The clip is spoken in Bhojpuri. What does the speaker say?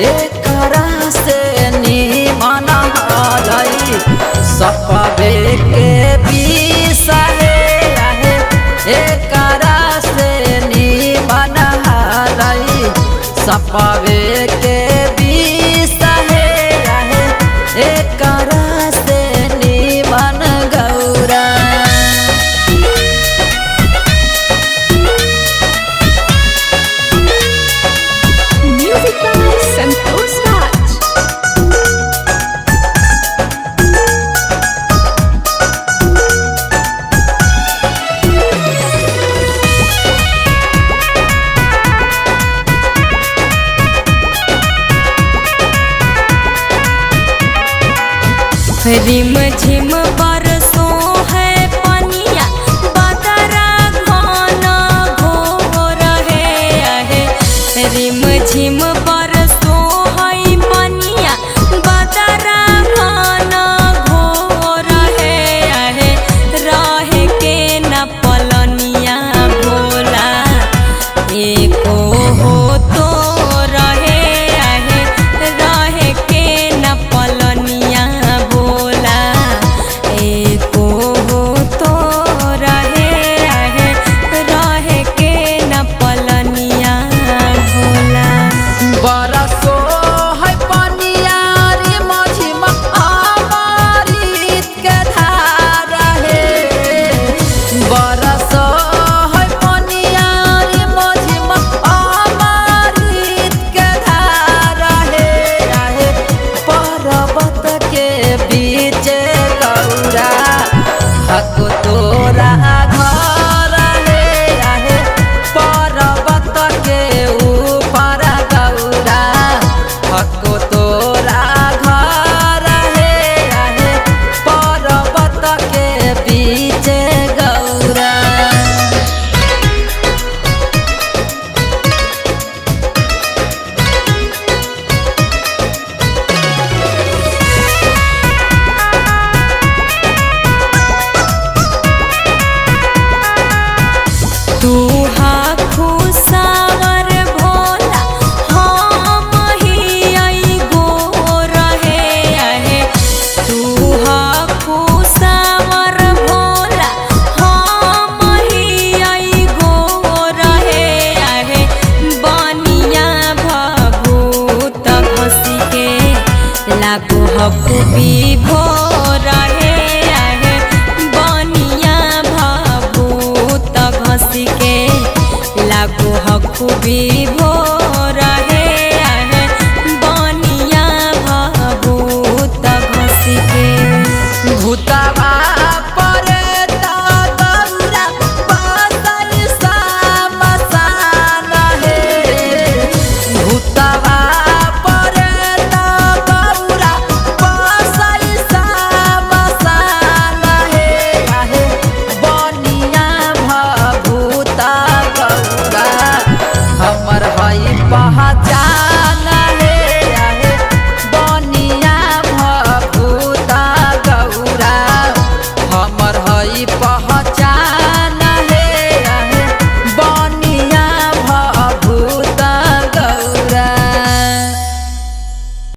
एकरा से निमन हलई सपवे के बिसहे आहे। एकरा से निमन हलई सपवे के बिसहे आहे। एकरा से निमन Gaura Music by Santosh Raj. रिम झिम बरसों है पनिया बदरा घन घोर है। रिम झिम बरसों है पनिया बदरा घन घोर है। रहे के न पलनिया भोला एको हो तो रहे के न पलनिया भोला एको हो तो रहे के न पलनिया भोला। बरसो है पनिया रिम झिम अमृत के धारा है। बरसो है पनिया रिम झिम अमृत के धारा है। पर्वत के बीच गौरा हक तोरा घर है। पर्वत के ऊपर गौरा हक तोरा घर है। पर्वत के बीच गौरा तू हा खुशावर भोला हम ही आई गोर है। तू हा खुशावर भोला हम ही आई गोर है। बनिया भभूत घसी के लागो हकु विभोर है। बनिया भभूत घसी के लागो हकु विभोर